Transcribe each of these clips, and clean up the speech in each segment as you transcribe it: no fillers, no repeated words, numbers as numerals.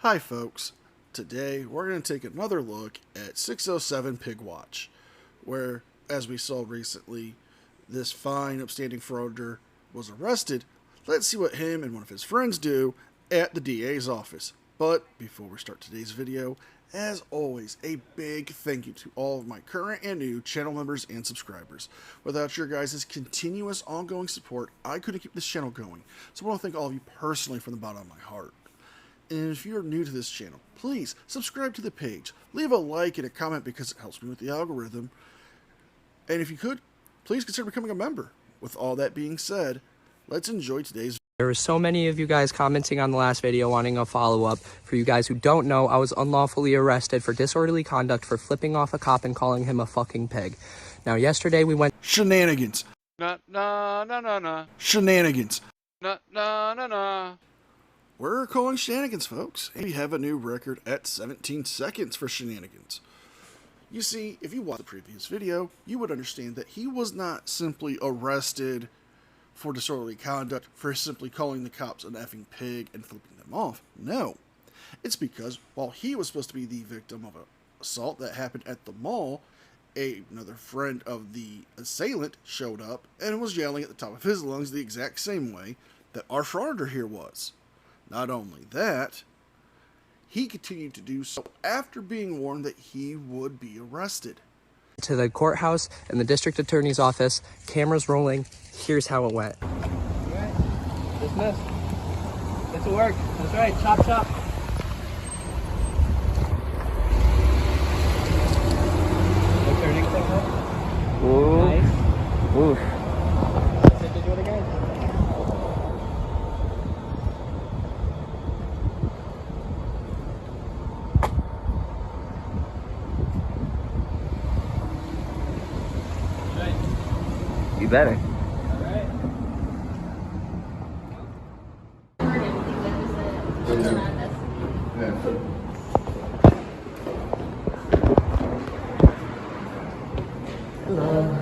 Hi folks, today we're going to take another look at 607 Pig Watch, where, as we saw recently, this fine, upstanding frauditor was arrested. Let's see what him and one of his friends do at the DA's office. But before we start today's video, as always, a big thank you to all of my current and new channel members and subscribers. Without your guys' continuous ongoing support, I couldn't keep this channel going. So I want to thank all of you personally from the bottom of my heart. And if you're new to this channel, please subscribe to the page, leave a like and a comment because it helps me with the algorithm. And if you could, please consider becoming a member. With all that being said, let's enjoy today's video. There were so many of you guys commenting on the last video wanting a follow-up. For you guys who don't know, I was unlawfully arrested for disorderly conduct for flipping off a cop and calling him a fucking pig. Now, yesterday we went... Shenanigans. Shenanigans. We're calling shenanigans, folks, and we have a new record at 17 seconds for shenanigans. You see, if you watched the previous video, you would understand that he was not simply arrested for disorderly conduct for simply calling the cops an effing pig and flipping them off. No. It's because while he was supposed to be the victim of an assault that happened at the mall, another friend of the assailant showed up and was yelling at the top of his lungs the exact same way that our frauditor here was. Not only that, he continued to do so after being warned that he would be arrested. To the courthouse and the district attorney's office, cameras rolling. Here's how it went. All right, dismissed. Get to work. That's right, chop chop. No turning signal. Ooh. Nice. Ooh. That's it, to do it again. You better. All right. Hello.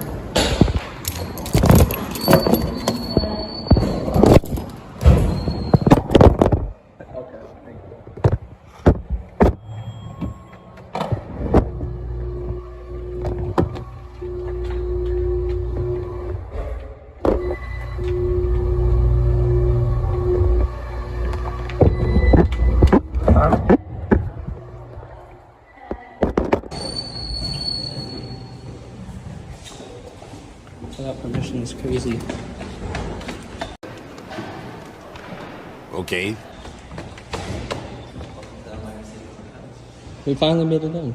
Okay, thank you. Without permission is crazy. Okay. We finally made it in.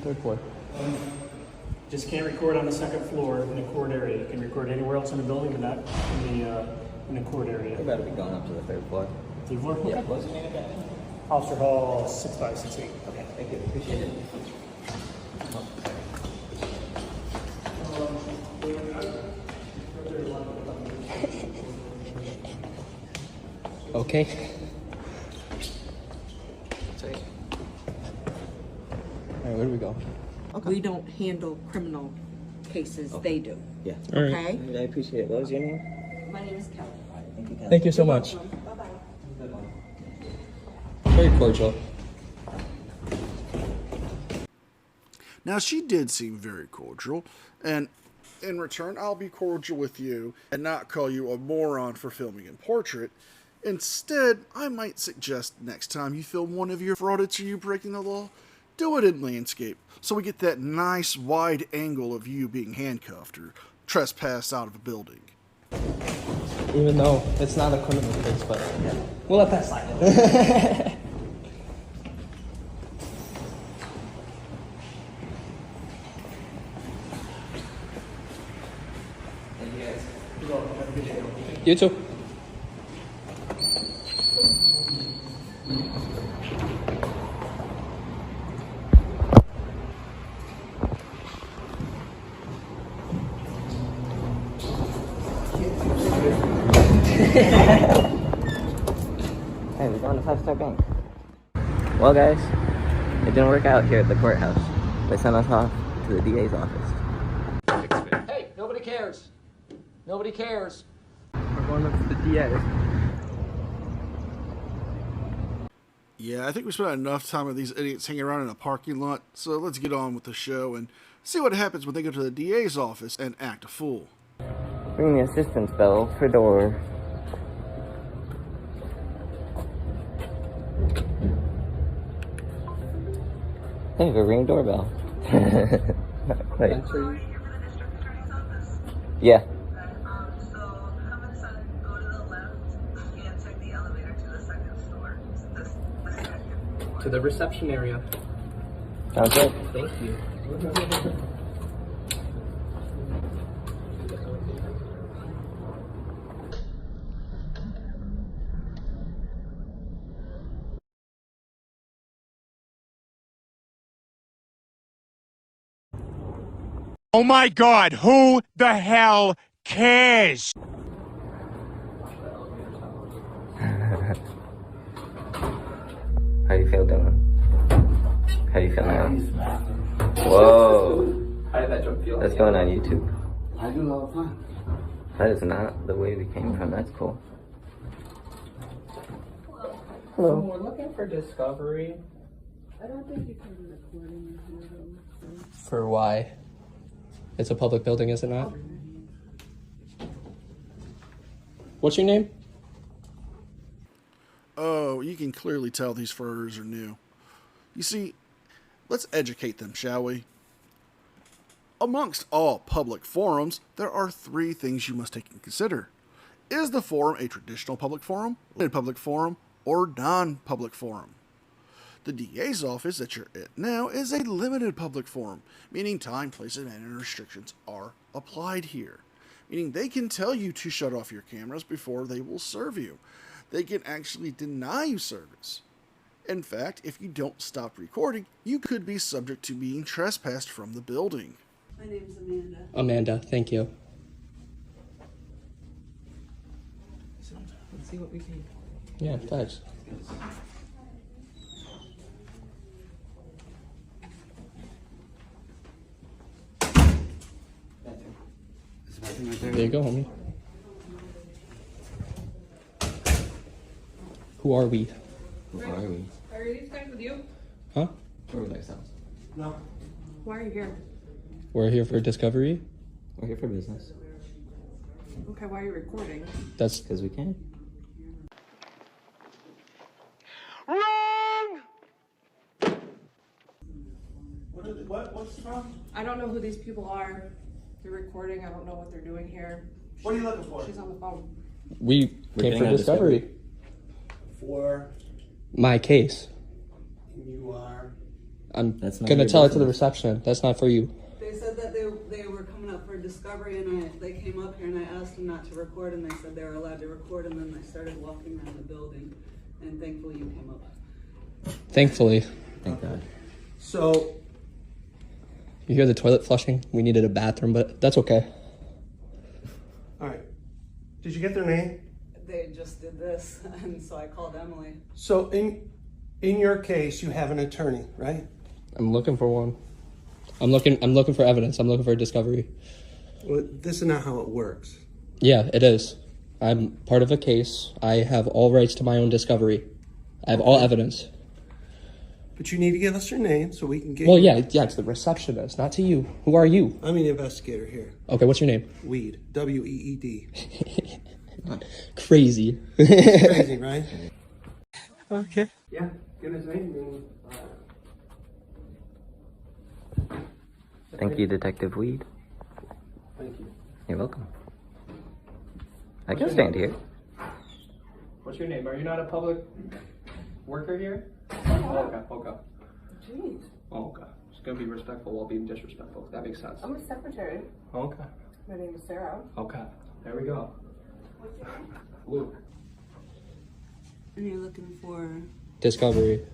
Third floor. Just can't record on the second floor in the court area. You can record anywhere else in the building, but not in the court area. We better be going up to the third floor. Third floor? Yeah, Okay. what's your name again? Officer Hall 6568. Okay, thank you. Appreciate it. Okay. All right, where do we go? Okay. We don't handle criminal cases, they do. Yeah. All right. Okay? I appreciate it. What was your name? My name is Kelly. Thank you, Kelly. Thank you so much. Bye-bye. Very cordial. Now, she did seem very cordial, and in return, I'll be cordial with you and not call you a moron for filming in portrait. Instead, I might suggest next time you film one of your frauditors or you breaking the law, do it in landscape, so we get that nice wide angle of you being handcuffed or trespassed out of a building. Even though it's not a criminal case, but yeah. We'll let that slide. You too. Hey, we're going to Five Star Bank. Well, guys, it didn't work out here at the courthouse. They sent us off to the DA's office. Hey, nobody cares. Nobody cares. We're going up to the DA. Yeah, I think we spent enough time with these idiots hanging around in a parking lot, so let's get on with the show and see what happens when they go to the DA's office and act a fool. Ring the assistance bell for door. Hey, go ring doorbell. Not quite. Yeah. So come inside, go to the left, and take the elevator to the second floor. The second floor. To the reception area. Sounds good. Thank you. Oh my God, who the hell cares? How do you feel doing? How do you feel now? Whoa. How did that jump feel? That's going on YouTube. I do it all the time. That is not the way we came from. That's cool. Hello. We're looking for discovery. I don't think you can record in here though. For why? It's a public building, is it not? What's your name? Oh, you can clearly tell these frauditors are new. You see, let's educate them, shall we? Amongst all public forums, there are 3 things you must take into consider. Is the forum a traditional public forum, limited public forum, or non-public forum? The DA's office that you're at now is a limited public forum, meaning time, place, and manner restrictions are applied here. Meaning they can tell you to shut off your cameras before they will serve you. They can actually deny you service. In fact, if you don't stop recording, you could be subject to being trespassed from the building. My name's Amanda. Amanda, thank you. Let's see what we can. Yeah, thanks. There you go, homie. Who are we? Who are we? Are these guys with you? Huh? We're with ourselves. No. Why are you here? We're here for discovery. We're here for business. Okay, why are you recording? That's Because we can. What's the problem? I don't know who these people are. They're recording. I don't know what they're doing here. What are you looking for? She's on the phone. we We're came getting for a discovery. For My case. you are. I'm That's not gonna your tell it to the business. reception. That's not for you. They said that they were coming up for discovery, and they came up here, and I asked them not to record, and they said they were allowed to record, and then they started walking around the building, and thankfully you came up. Thankfully. Thank God. So, You hear the toilet flushing? We needed a bathroom, but that's okay. all right. Did you get their name? They just did this, and so I called Emily. So, in your case, you have an attorney, right? I'm looking for one. I'm looking for evidence. I'm looking for a discovery. Well, this is not how it works. Yeah, it is. I'm part of a case. I have all rights to my own discovery. I have all evidence. But you need to give us your name so we can get. Well, you. yeah, it's the receptionist, not to you. Who are you? I'm the investigator here. Okay, what's your name? Weed. W-E-E-D. Crazy. Crazy, right? Okay. Yeah. Give his name. Thank you, Detective Weed. Thank you. You're welcome. I can stand here. What's your name? Are you not a public worker here? Okay. Jeez. Oh, okay. Just gonna be respectful while being disrespectful. That makes sense. I'm a secretary. Okay. My name is Sarah. Okay. There we go. Luke. And you're looking for... Discovery.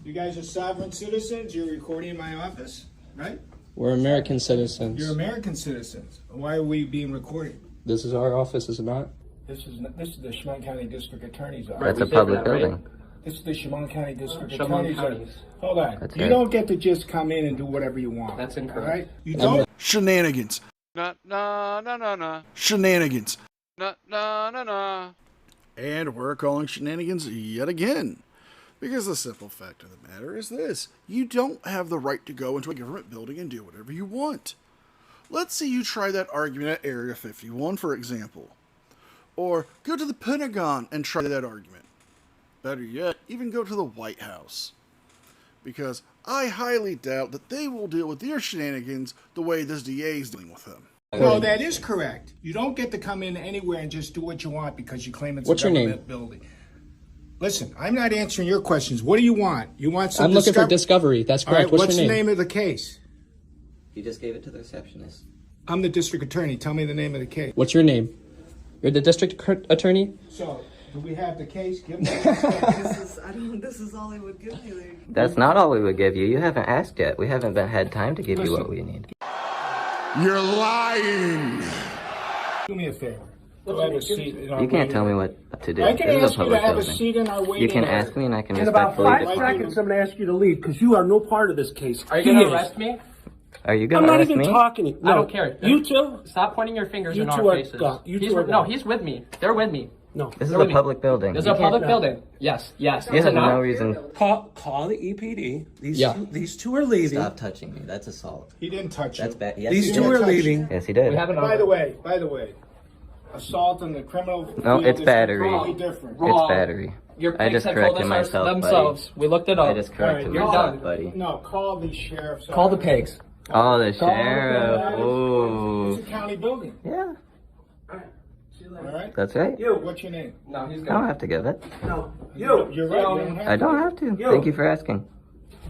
You guys are sovereign citizens. You're recording in my office, right? We're American citizens. You're American citizens. Why are we being recorded? This is our office, is it not? This is the Schmont County District Attorney's office. That's a public building. This is the Chemung County District Chemung Attorney's County. office. Hold on. That's You right. don't get to just come in and do whatever you want. That's All incorrect. right? You don't. Shenanigans. Na na na na na Shenanigans. na na na na. And we're calling shenanigans yet again. Because the simple fact of the matter is this. You don't have the right to go into a government building and do whatever you want. Let's say you try that argument at Area 51, for example. Or go to the Pentagon and try that argument. Better yet, even go to the White House. Because I highly doubt that they will deal with your shenanigans the way this DA is dealing with them. No, that is correct. You don't get to come in anywhere and just do what you want because you claim it's What's a your name? government building. Listen, I'm not answering your questions. What do you want? You want some I'm looking for discovery. That's All correct. right, What's your the name? name of the case? You just gave it to the receptionist. I'm the district attorney. Tell me the name of the case. What's your name? You're the district attorney? So, do we have the case? Give me the case. This is all they would give me. That's not all we would give you. You haven't asked yet. We haven't had time to give you what we need. You're lying. Do me a favor. Go have a seat in our You can't waiting tell me room. what to do. I can This is ask you to have a building. seat in our waiting You can room. ask me and I can In about respectfully 5 decline. seconds, I'm going to ask you to leave because you are no part of this case. Are you He gonna is. arrest me? Are you I'm gonna not arrest even me? talking to you. No. I don't care. You two? Stop pointing your fingers You in two our are faces. gone. You He's two are with, no, gone. he's with me. They're with me. No. This is They're a with me. public building. This is You a can't- public building. Yes, yes. You Is have it not? no reason. Call the EPD. Yeah. These two are leaving. Stop touching me. That's assault. He didn't touch That's you. bad. Yes, These he two did. are touch leaving. Yes, he did. We have an By the way, assault in the criminal No, field it's is battery. completely different. It's battery. Your I pigs just have told corrected us myself, themselves. We looked it up. I just corrected You're myself, done. buddy. No, call the sheriff's Call the office. pigs. Oh, the It's sheriff. a Ooh. county building. Yeah, All right? that's right. You. What's your name? No, he's I good. don't have to give it. No. You. You're right. You don't have I to. don't have to. Thank you for asking.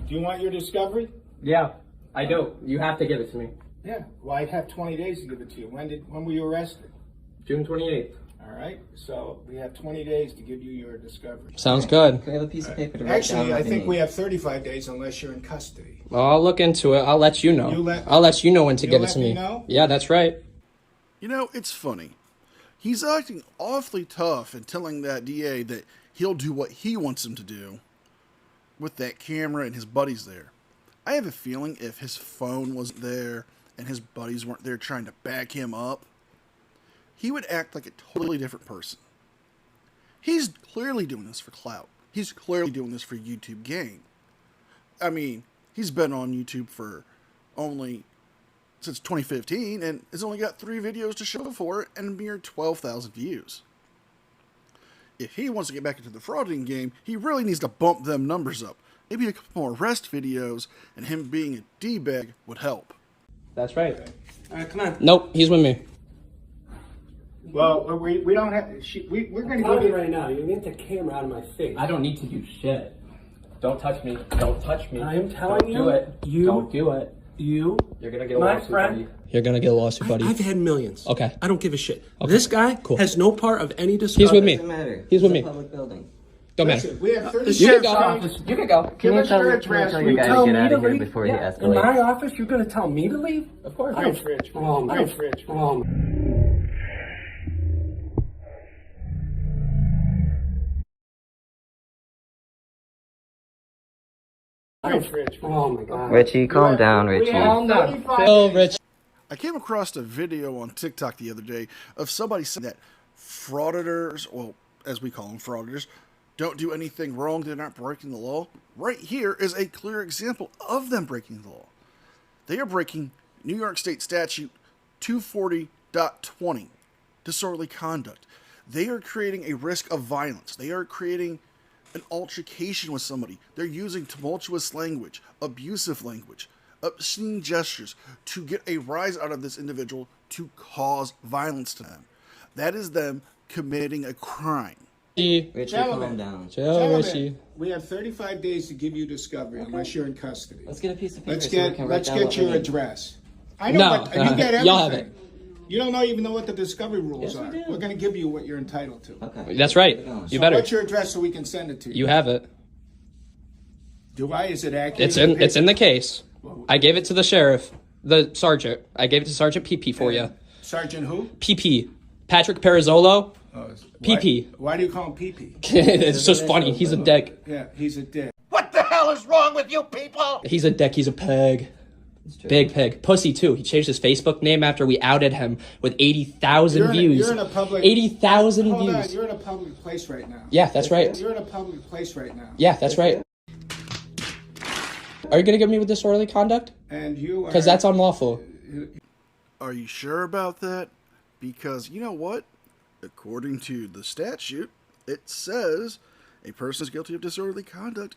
Do you want your discovery? Yeah, I do. You have to give it to me. Yeah. Well, I have 20 days to give it to you. When were you arrested? June 28th. All right. So we have 20 days to give you your discovery. Sounds good. Can we have a piece of paper to write down Actually, what I you think need? we have 35 days unless you're in custody. Well, I'll look into it. I'll let you know. You I'll let you know when to you'll give it let to me me. know? Yeah, that's right. You know, it's funny. He's acting awfully tough and telling that DA that he'll do what he wants him to do with that camera and his buddies there. I have a feeling if his phone wasn't there and his buddies weren't there trying to back him up, he would act like a totally different person. He's clearly doing this for clout. He's clearly doing this for YouTube gain. I mean, he's been on YouTube for only since 2015 and has only got 3 videos to show for it and a mere 12,000 views. If he wants to get back into the frauding game, he really needs to bump them numbers up. Maybe a couple more arrest videos and him being a D-bag would help. That's right. All right, come on. Nope, he's with me. Well, we don't have. We're going to Tell give me you. right now. You get the camera out of my face. I don't need to do shit. Don't touch me. Don't touch me. I am telling Don't you, do it. you- Don't do it. You. You're gonna get a My lawsuit, friend. buddy. You're gonna get a lawsuit, buddy. I've had millions. Okay. I don't give a shit. This guy Cool. has no part of any discovery. He's with me. Doesn't matter. He's with It's me. a public building. Don't matter. Listen, we have 30 The You can sheriff's go. office. You can go. Give us your Can address. you tell We your guy tell to me get out to of here leave? before he In escalates? my office, you're going to tell me to leave? Of course. Rich, Rich. Rich. Rich. Rich. Oh my God. Richie, calm down, Richie. Calm down. Oh, Rich. I came across a video on TikTok the other day of somebody saying that frauditors, well, as we call them, frauditors, don't do anything wrong. They're not breaking the law. Right here is a clear example of them breaking the law. They are breaking New York State Statute 240.20, disorderly conduct. They are creating a risk of violence. They are creating an altercation with somebody. They're using tumultuous language, abusive language, obscene gestures to get a rise out of this individual to cause violence to them. That is them committing a crime. Richie, Gentlemen. calm down. Chill, Richie. We have 35 days to give you discovery unless you're in custody. Let's get a piece of paper Let's so we can write let's down get what we your need. address. I know No, what you get everything. y'all have it. You don't even know what the discovery rules Yes, we are. do. We're going to give you what you're entitled to. Okay. That's right. You So better. what's your address so we can send it to you? You have it. Do I? Is it accurate? It's in the case. I gave it to the sheriff, the sergeant. I gave it to Sergeant PP for you. Sergeant who? PP. Patrick Perizzolo. PP. Why do you call him PP? It's just funny. He's a dick. Yeah, he's a dick. What the hell is wrong with you people? He's a dick. He's a pig. Big pig. Pussy, too. He changed his Facebook name after we outed him with 80,000 views. You're in a public... 80,000 views. Hold on, you're in a public place right now. Yeah, that's right. You're in a public place right now. Yeah, that's right. Are you going to give me with disorderly conduct? And you are... Because that's unlawful. Are you sure about that? Because you know what? According to the statute, it says a person is guilty of disorderly conduct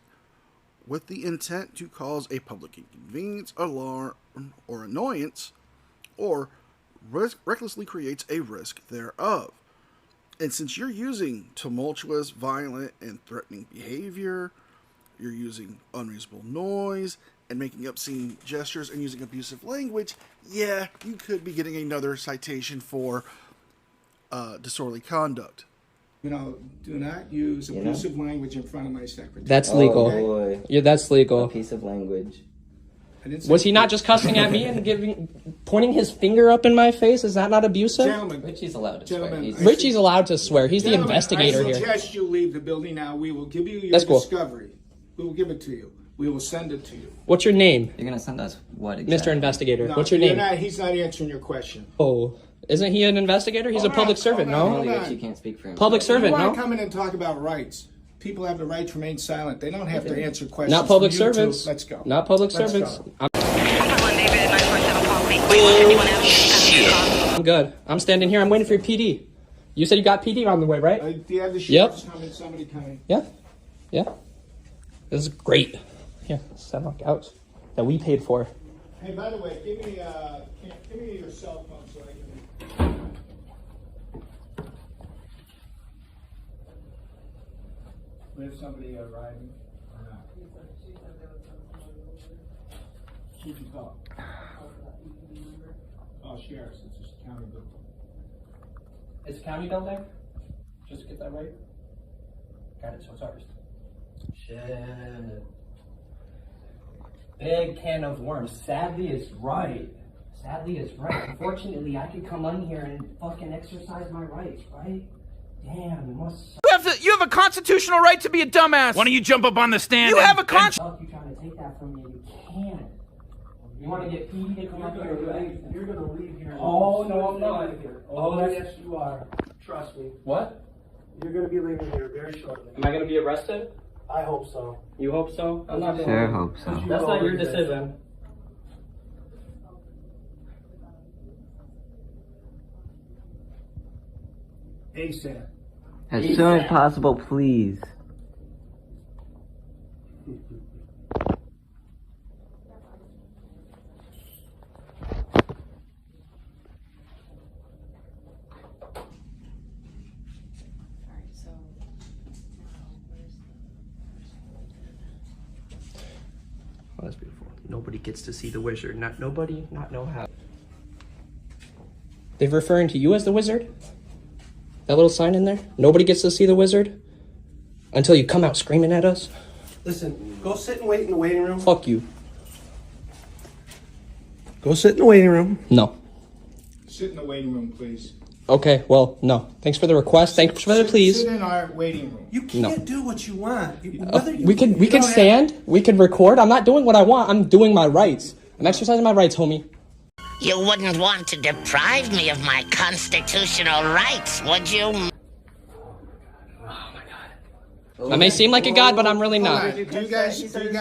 with the intent to cause a public inconvenience, alarm, or annoyance, or recklessly creates a risk thereof. And since you're using tumultuous, violent, and threatening behavior, you're using unreasonable noise, and making obscene gestures and using abusive language, yeah, you could be getting another citation for disorderly conduct. You know, do not use abusive language in front of my secretary. That's legal. Oh boy. Yeah, that's legal. A piece of language. Was he not just cussing at me and pointing his finger up in my face? Is that not abusive? Gentlemen, Richie's allowed to swear. Richie's allowed to swear. He's the investigator I here. suggest you leave the building now. We will give you your That's cool. discovery. We will give it to you. We will send it to you. What's your name? You're gonna send us what exactly? Mr. Investigator. No, What's your name? He's not answering your question. Oh, isn't he an investigator? He's a public servant, no? Only Richie can't speak for himself. Public servant, You no? want to come in and talk about rights. People have the right to remain silent. They don't have to answer questions. Not public from you two. servants. Let's go. Not public Let's servants. go. I'm good. I'm standing here. I'm waiting for your PD. You said you got PD on the way, right? Do you have the Yep. sheriff's coming? Somebody coming? Yeah. Yeah. This is great. Here, 7 couch that we paid for. Hey, by the way, give me your cell phone so I can. We have somebody arriving or not? Who can call? Oh, sheriff's. It's a county building. It's a county building? Just to get that right? Got it, so it's ours. Shit. Big can of worms. Sadly is right. Sadly is right. Unfortunately, I could come on here and fucking exercise my rights, right? Damn, it must suck. You have a constitutional right to be a dumbass. Why don't you jump up on the stand? You have a Fuck, you trying to take that from me? You can't. You want to get PD to come up here and do anything? You're gonna leave here. Oh, no, I'm not. Oh, yes, you are. Trust me. What? You're gonna be leaving here very shortly. Am I gonna be arrested? I hope so. You hope so? I'm not Sure hope so. That's not your decision. ASAP. As soon as possible, please. Oh, that's beautiful. Nobody gets to see the wizard. Not know how. They're referring to you as the wizard? That little sign in there? Nobody gets to see the wizard? Until you come out screaming at us? Listen, go sit and wait in the waiting room. Fuck you. Go sit in the waiting room. No. Sit in the waiting room, please. Okay, well, no. Thanks for the request. Thanks for the please. Sit in our waiting room. You can't do what you want. We can stand. We can record. I'm not doing what I want. I'm doing my rights. I'm exercising my rights, homie. You wouldn't want to deprive me of my constitutional rights, would you? I may seem like a god, but I'm really not. Do you guys really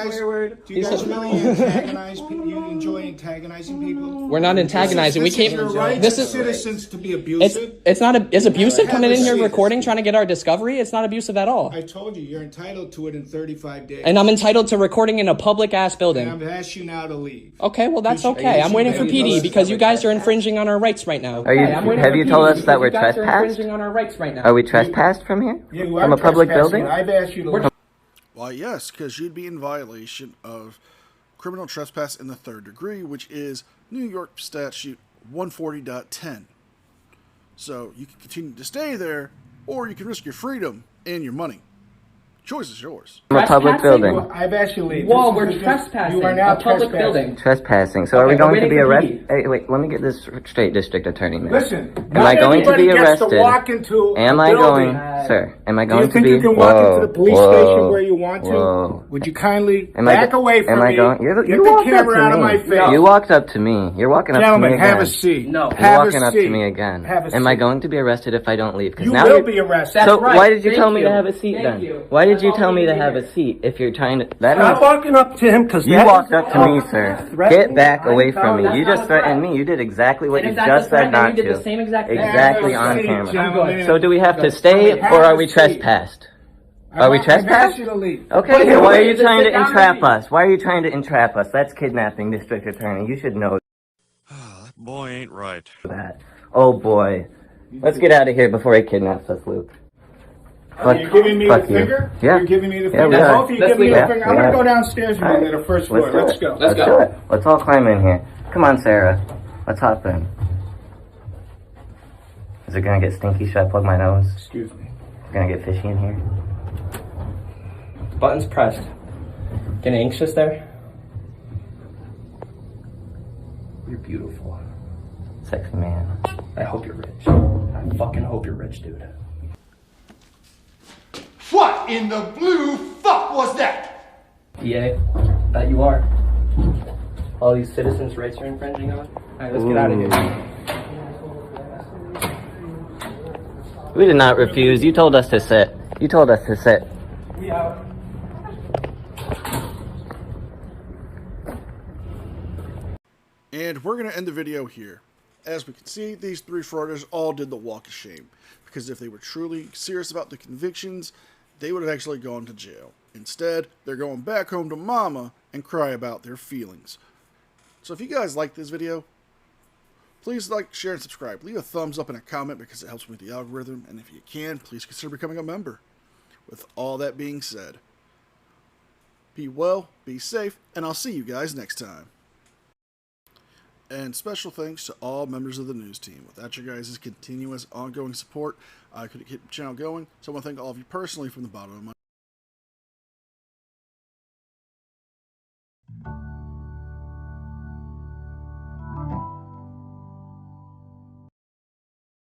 antagonize people? You enjoy antagonizing people? We're not antagonizing. We can't. Your right This as is citizens to be abusive. It's not. Is abusive coming in here recording, trying to get our discovery? It's not abusive at all. I told you, you're entitled to it in 35 days. And I'm entitled to recording in a public ass building. And I've asked you now to leave. Okay, well that's okay. I'm waiting for PD because you guys are infringing on our rights right now. Have you told us that we're trespassed? Infringing on our rights right now. Are we trespassed from here? You From are a public trespassing. building? I've asked you to leave. Why, yes, because you'd be in violation of criminal trespass in the 3rd degree, which is New York Statute 140.10. So you can continue to stay there, or you can risk your freedom and your money. Choice is yours. From a public building. I've asked you to leave. Whoa, This we're is just- trespassing. You are now A public trespassing. building. Trespassing. So are we Okay, we're going to be waiting for arrested? PD. Hey, wait, let me get this straight, District Attorney, man. Listen, Am not I going to everybody be gets to arrested? walk into Am a I building. going, sir? Am I Do going you to think be? you can walk into the police station where you want to? Whoa. Would you kindly Am I back go- away from am I me? going? Get You the walked up camera to out of me. my face. You walked up to me. You're walking up Gentlemen, to me again. have a seat. No. You're Have walking a up seat. to me again. Have a Am I seat. going to be arrested if I don't leave? Because You now will you're- be arrested. That's So right. why did you Thank tell me you. to have a seat Thank then? you. Why did That's you all tell we me to need have here. a seat if you're trying to? That Stop means walking up to him because you walked up to me, sir. Get back away from me. That's You not just a threat. threatened me. You did exactly what And you if that's just a threat, said then not you did to. the same exact thing. Exactly Have a on seat, camera. gentlemen. So do we have to stay Have or are a we seat. trespassed? Are we I've asked trespassed? you to leave. Okay, Wait, then why are wait, you just trying sit to down entrap and us? Why are you trying to entrap us? That's kidnapping, District Attorney. You should know That boy ain't right. that. Oh boy. Let's get out of here before he kidnaps us, Luke. Fuck, You're giving me the fuck you. finger? Yeah. You're giving me the Yeah, finger? we are. Both of you Let's give me leave. the Yeah, finger. I'm we going are. to go downstairs with you to the first floor. Let's go. Let's do it. Let's all climb in here. Come on, Sarah. Let's hop in. Is it gonna get stinky? Should I plug my nose? Excuse me. Is it gonna get fishy in here? Button's pressed. Getting anxious there? You're beautiful. Sexy man. I hope you're rich. I fucking hope you're rich, dude. What in the blue fuck was that? PA, that you are. All these citizens' rights are infringing on. Alright, let's get out of here. We did not refuse. You told us to sit. You told us to sit. We out. And we're going to end the video here. As we can see, these three frauditors all did the walk of shame. Because if they were truly serious about the convictions, they would have actually gone to jail. Instead, they're going back home to mama and cry about their feelings. So if you guys like this video, please like, share, and subscribe. Leave a thumbs up and a comment because it helps with the algorithm. And if you can, please consider becoming a member. With all that being said, be well, be safe, and I'll see you guys next time. And special thanks to all members of the news team. Without your guys' continuous, ongoing support, I couldn't keep the channel going. So I want to thank all of you personally from the bottom of my